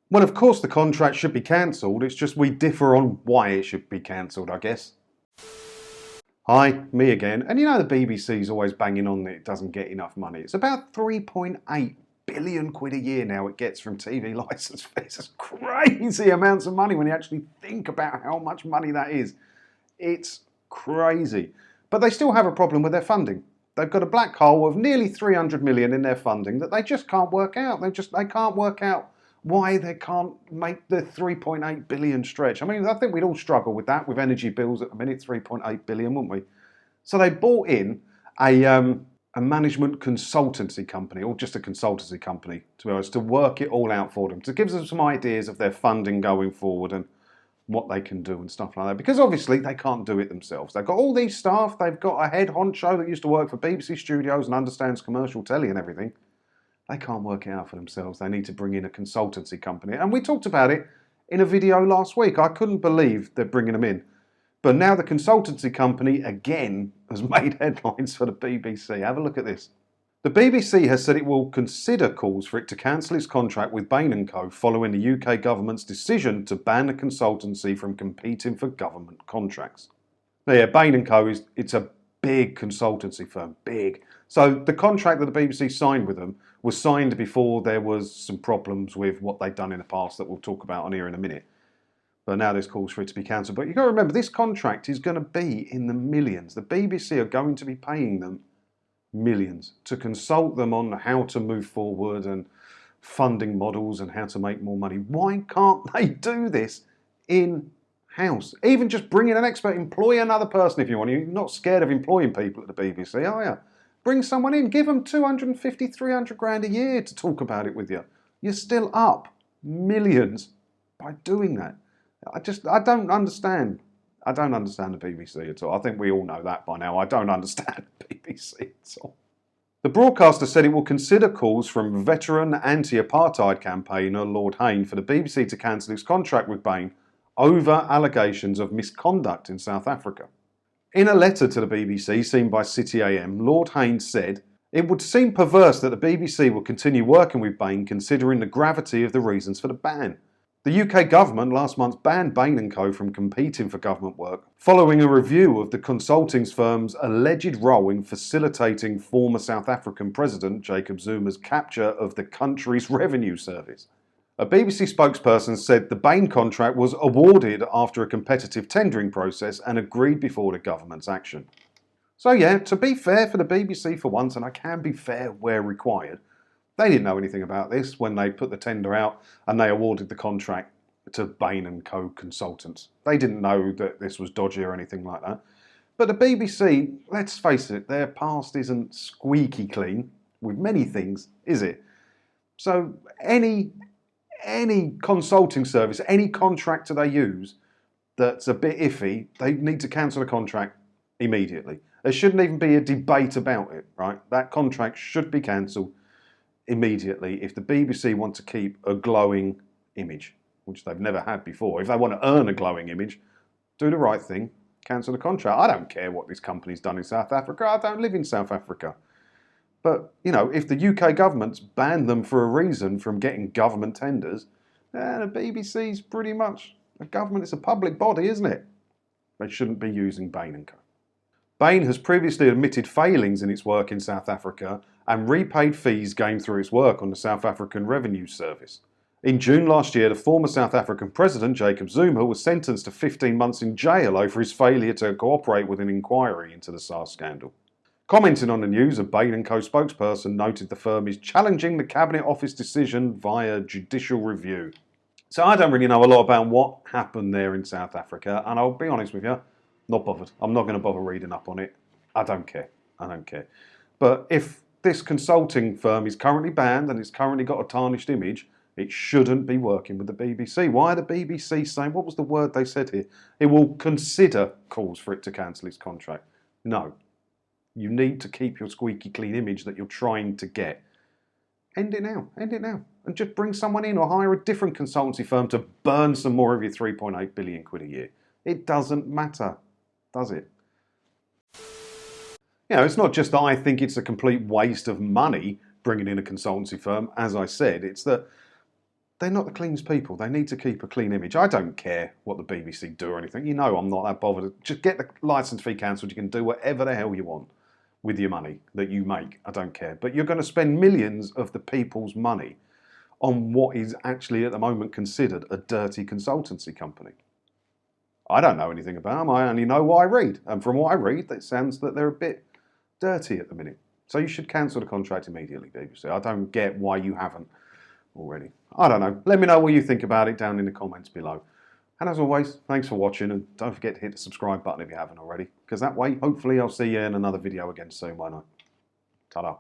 Well, of course the contract should be cancelled, it's just we differ on why it should be cancelled, I guess. Hi, me again. And you know the BBC's always banging on that it doesn't get enough money. It's about 3.8 billion quid a year now it gets from TV licence fees. It's crazy amounts of money when you actually think about how much money that is. It's crazy. But they still have a problem with their funding. They've got a black hole of nearly 300 million in their funding that they just can't work out. They can't work out why they can't make the 3.8 billion stretch. I mean, I think we'd all struggle with that with energy bills at the minute, 3.8 billion, wouldn't we? So they bought in a management consultancy company, or just a consultancy company, to be honest, to work it all out for them, to give them some ideas of their funding going forward and what they can do and stuff like that. Because obviously they can't do it themselves. They've got all these staff, they've got a head honcho that used to work for BBC Studios and understands commercial telly and everything. They can't work it out for themselves. They need to bring in a consultancy company. And we talked about it in a video last week. I couldn't believe they're bringing them in. But now the consultancy company, again, has made headlines for the BBC. Have a look at this. The BBC has said it will consider calls for it to cancel its contract with Bain & Co. following the UK government's decision to ban the consultancy from competing for government contracts. Now, yeah, Bain & Co. it's a big consultancy firm, big. So the contract that the BBC signed with them was signed before there was some problems with what they'd done in the past that we'll talk about on here in a minute. But now there's calls for it to be cancelled. But you've got to remember, this contract is going to be in the millions. The BBC are going to be paying them millions to consult them on how to move forward and funding models and how to make more money. Why can't they do this in-house? Even just bring in an expert, employ another person if you want. You're not scared of employing people at the BBC, are you? Bring someone in, give them 250, 300 grand a year to talk about it with you. You're still up millions by doing that. I don't understand. I don't understand the BBC at all. I think we all know that by now. I don't understand the BBC at all. The broadcaster said it will consider calls from veteran anti-apartheid campaigner Lord Hayne for the BBC to cancel its contract with Bain over allegations of misconduct in South Africa. In a letter to the BBC seen by City AM, Lord Hayne said, "It would seem perverse that the BBC will continue working with Bain considering the gravity of the reasons for the ban. The UK government last month banned Bain & Co from competing for government work following a review of the consulting firm's alleged role in facilitating former South African President Jacob Zuma's capture of the country's revenue service." A BBC spokesperson said the Bain contract was awarded after a competitive tendering process and agreed before the government's action. So yeah, to be fair for the BBC for once, and I can be fair where required, they didn't know anything about this when they put the tender out and they awarded the contract to Bain & Co. consultants. They didn't know that this was dodgy or anything like that. But the BBC, let's face it, their past isn't squeaky clean with many things, is it? So any consulting service, any contractor they use that's a bit iffy, they need to cancel the contract immediately. There shouldn't even be a debate about it, right? That contract should be cancelled immediately if the BBC want to keep a glowing image, which they've never had before. If they want to earn a glowing image, do the right thing, cancel the contract. I don't care what this company's done in South Africa. I don't live in South Africa. But, you know, if the UK government's banned them for a reason from getting government tenders, then the BBC's pretty much a government. It's a public body, isn't it? They shouldn't be using Bain & Co. Bain has previously admitted failings in its work in South Africa and repaid fees gained through its work on the South African Revenue Service. In June last year, the former South African President, Jacob Zuma, was sentenced to 15 months in jail over his failure to cooperate with an inquiry into the SARS scandal. Commenting on the news, a Bain & Co spokesperson noted the firm is challenging the Cabinet Office decision via judicial review. So I don't really know a lot about what happened there in South Africa, and I'll be honest with you, not bothered. I'm not going to bother reading up on it. I don't care. I don't care. But if this consulting firm is currently banned and it's currently got a tarnished image, it shouldn't be working with the BBC. Why are the BBC saying, what was the word they said here? It will consider calls for it to cancel its contract. No. You need to keep your squeaky clean image that you're trying to get. End it now. End it now. And just bring someone in or hire a different consultancy firm to burn some more of your 3.8 billion quid a year. It doesn't matter, does it? You know, it's not just that I think it's a complete waste of money bringing in a consultancy firm, as I said. It's that they're not the cleanest people. They need to keep a clean image. I don't care what the BBC do or anything. You know I'm not that bothered. Just get the licence fee cancelled. You can do whatever the hell you want with your money that you make. I don't care. But you're going to spend millions of the people's money on what is actually at the moment considered a dirty consultancy company. I don't know anything about them. I only know what I read. And from what I read, it sounds that they're a bit dirty at the minute. So you should cancel the contract immediately, BBC. I don't get why you haven't already. I don't know. Let me know what you think about it down in the comments below. And as always, thanks for watching, and don't forget to hit the subscribe button if you haven't already, because that way, hopefully, I'll see you in another video again soon, won't I? Ta-da.